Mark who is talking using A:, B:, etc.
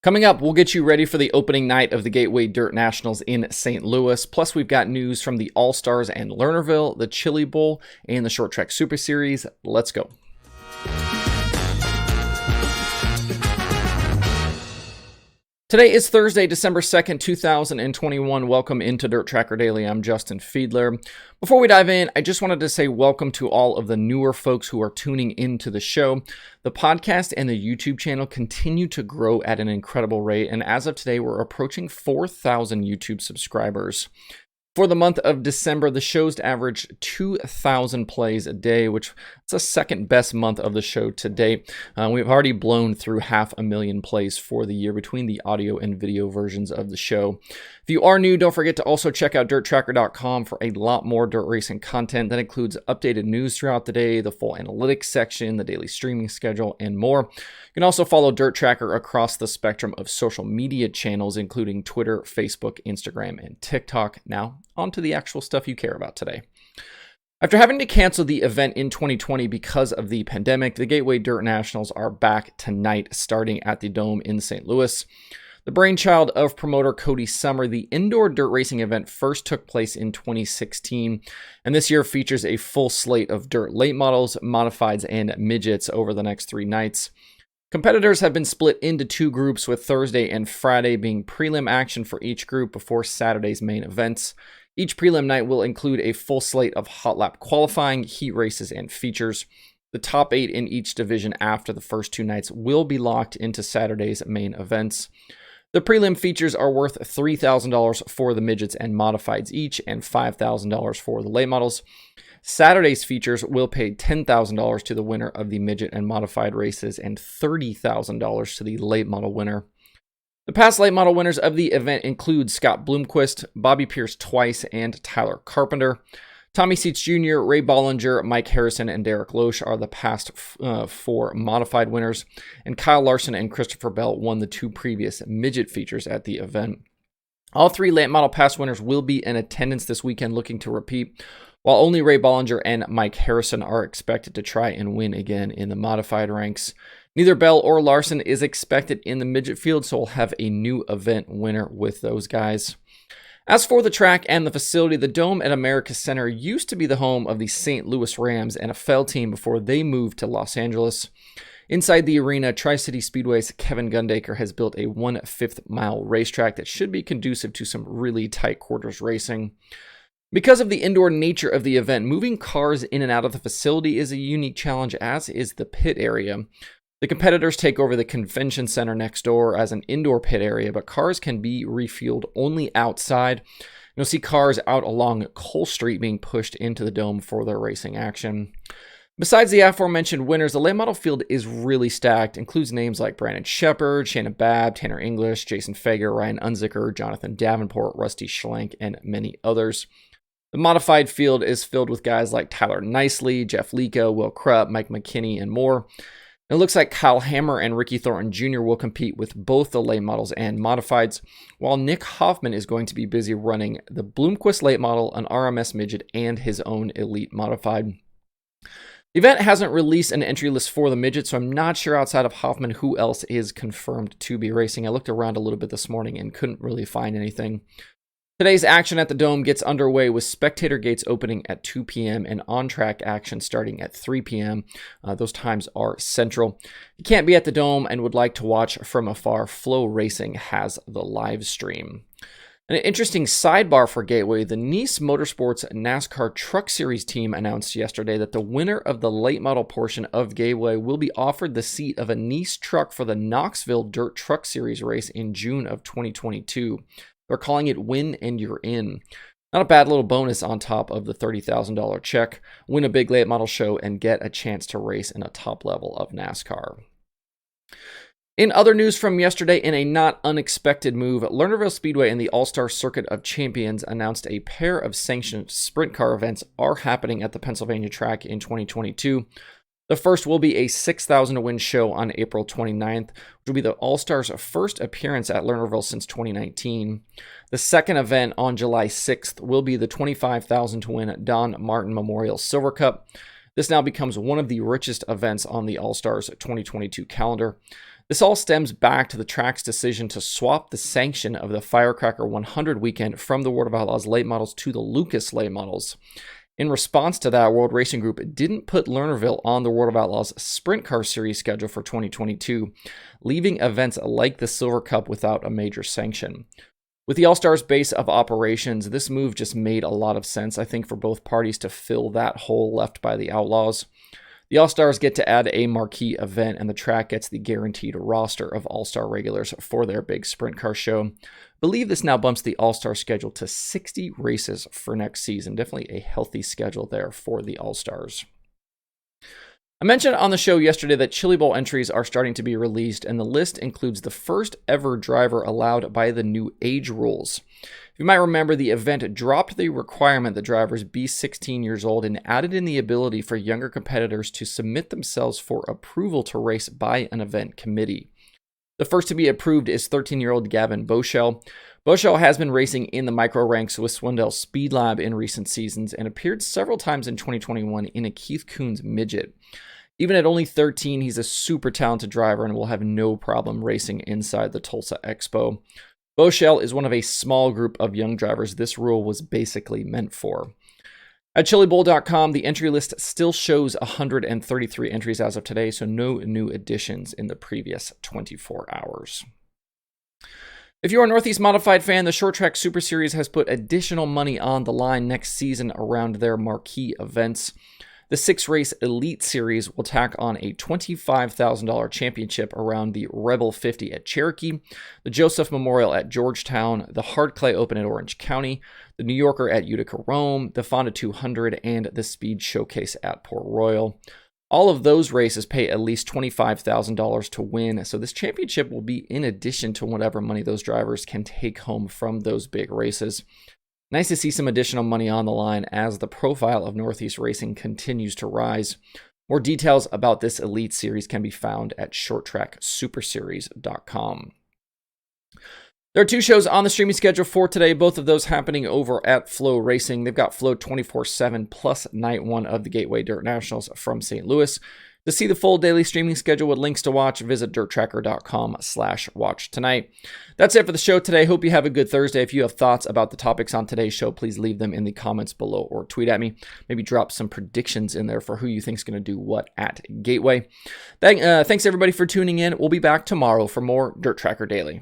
A: Coming up, we'll get you ready for the opening night of the Gateway Dirt Nationals in St. Louis. Plus, we've got news from the All-Stars and Lernerville, the Chili Bowl, and the Short Track Super Series. Let's go. Today is Thursday, December 2nd, 2021. Welcome into Dirt Tracker Daily. I'm Justin Fiedler. Before we dive in, I just wanted to say welcome to all of the newer folks who are tuning into the show. The podcast and the YouTube channel continue to grow at an incredible rate, and as of today, we're approaching 4,000 YouTube subscribers. For the month of December, the show's averaged 2,000 plays a day, which is the second best month of the show to date. We've already blown through 500,000 plays for the year between the audio and video versions of the show. If you are new, don't forget to also check out dirttracker.com for a lot more dirt racing content that includes updated news throughout the day, the full analytics section, the daily streaming schedule, and more. You can also follow Dirt Tracker across the spectrum of social media channels, including Twitter, Facebook, Instagram, and TikTok. Now, on to the actual stuff you care about today. After having to cancel the event in 2020 because of the pandemic, the Gateway Dirt Nationals are back tonight, starting at the Dome in St. Louis. The brainchild of promoter Cody Summer, the indoor dirt racing event first took place in 2016, and this year features a full slate of dirt late models, modifieds, and midgets over the next 3 nights. Competitors have been split into 2 groups, with Thursday and Friday being prelim action for each group before Saturday's main events. Each prelim night will include a full slate of hot lap qualifying, heat races, and features. The top 8 in each division after the first 2 nights will be locked into Saturday's main events. The prelim features are worth $3,000 for the midgets and modifieds each, and $5,000 for the late models. Saturday's features will pay $10,000 to the winner of the midget and modified races, and $30,000 to the late model winner. The past late model winners of the event include Scott Bloomquist, Bobby Pierce twice, and Tyler Carpenter. Tommy Seats Jr., Ray Bollinger, Mike Harrison, and Derek Loesch are the past 4 modified winners, and Kyle Larson and Christopher Bell won the 2 previous midget features at the event. All 3 late model past winners will be in attendance this weekend looking to repeat, while only Ray Bollinger and Mike Harrison are expected to try and win again in the modified ranks. Neither Bell or Larson is expected in the midget field, so we'll have a new event winner with those guys. As for the track and the facility, the Dome at America Center used to be the home of the St. Louis Rams, NFL team, before they moved to Los Angeles. Inside the arena, Tri-City Speedway's Kevin Gundaker has built a 1/5 mile racetrack that should be conducive to some really tight quarters racing. Because of the indoor nature of the event, moving cars in and out of the facility is a unique challenge, as is the pit area. The competitors take over the convention center next door as an indoor pit area, but cars can be refueled only outside. You'll see cars out along Cole Street being pushed into the Dome for their racing action. Besides the aforementioned winners, the late model field is really stacked. Includes names like Brandon Shepard, Shannon Babb, Tanner English, Jason Fager, Ryan Unzicker, Jonathan Davenport, Rusty Schlenk, and many others. The modified field is filled with guys like Tyler Nicely, Jeff Lico, Will Krupp, Mike McKinney, and more. It looks like Kyle Hammer and Ricky Thornton Jr. will compete with both the late models and modifieds, while Nick Hoffman is going to be busy running the Bloomquist late model, an RMS midget, and his own elite modified. The event hasn't released an entry list for the midget, so I'm not sure outside of Hoffman who else is confirmed to be racing. I looked around a little bit this morning and couldn't really find anything. Today's action at the Dome gets underway with spectator gates opening at 2 p.m. and on-track action starting at 3 p.m. Those times are central. If you can't be at the Dome and would like to watch from afar, Flow Racing has the live stream. An interesting sidebar for Gateway, the Nice Motorsports NASCAR Truck Series team announced yesterday that the winner of the late model portion of Gateway will be offered the seat of a Nice truck for the Knoxville Dirt Truck Series race in June of 2022. They're calling it Win and You're In. Not a bad little bonus on top of the $30,000 check. Win a big late model show and get a chance to race in a top level of NASCAR. In other news from yesterday, in a not unexpected move, Lernerville Speedway and the All-Star Circuit of Champions announced a pair of sanctioned sprint car events are happening at the Pennsylvania track in 2022. The first will be a 6,000 to win show on April 29th, which will be the All-Stars' first appearance at Lernerville since 2019. The second event on July 6th will be the 25,000 to win Don Martin Memorial Silver Cup. This now becomes one of the richest events on the All-Stars 2022 calendar. This all stems back to the track's decision to swap the sanction of the Firecracker 100 weekend from the World of Outlaws late models to the Lucas late models. In response to that, World Racing Group didn't put Lernerville on the World of Outlaws Sprint Car Series schedule for 2022, leaving events like the Silver Cup without a major sanction. With the All-Stars base of operations, this move just made a lot of sense, I think, for both parties to fill that hole left by the Outlaws. The All-Stars get to add a marquee event, and the track gets the guaranteed roster of All-Star regulars for their big sprint car show. I believe this now bumps the All-Star schedule to 60 races for next season. Definitely a healthy schedule there for the All-Stars. I mentioned on the show yesterday that Chili Bowl entries are starting to be released, and the list includes the first ever driver allowed by the new age rules. You might remember the event dropped the requirement that drivers be 16 years old and added in the ability for younger competitors to submit themselves for approval to race by an event committee. The first to be approved is 13-year-old Gavin Boschel. Boschel has been racing in the micro ranks with Swindell Speed Lab in recent seasons and appeared several times in 2021 in a Keith Kunz midget. Even at only 13, he's a super talented driver and will have no problem racing inside the Tulsa Expo. Boschel is one of a small group of young drivers this rule was basically meant for. At chilibowl.com, the entry list still shows 133 entries as of today, so no new additions in the previous 24 hours. If you're a Northeast Modified fan, the Short Track Super Series has put additional money on the line next season around their marquee events. The 6-race Elite Series will tack on a $25,000 championship around the Rebel 50 at Cherokee, the Joseph Memorial at Georgetown, the Hard Clay Open at Orange County, the New Yorker at Utica Rome, the Fonda 200, and the Speed Showcase at Port Royal. All of those races pay at least $25,000 to win, so this championship will be in addition to whatever money those drivers can take home from those big races. Nice to see some additional money on the line as the profile of Northeast racing continues to rise. More details about this Elite Series can be found at shorttracksuperseries.com. There are 2 shows on the streaming schedule for today, both of those happening over at Flow Racing. They've got Flow 24/7 plus night 1 of the Gateway Dirt Nationals from St. Louis. To see the full daily streaming schedule with links to watch, visit dirttracker.com/watch tonight. That's it for the show today. Hope you have a good Thursday. If you have thoughts about the topics on today's show, please leave them in the comments below or tweet at me. Maybe drop some predictions in there for who you think is going to do what at Gateway. Thanks everybody for tuning in. We'll be back tomorrow for more Dirt Tracker Daily.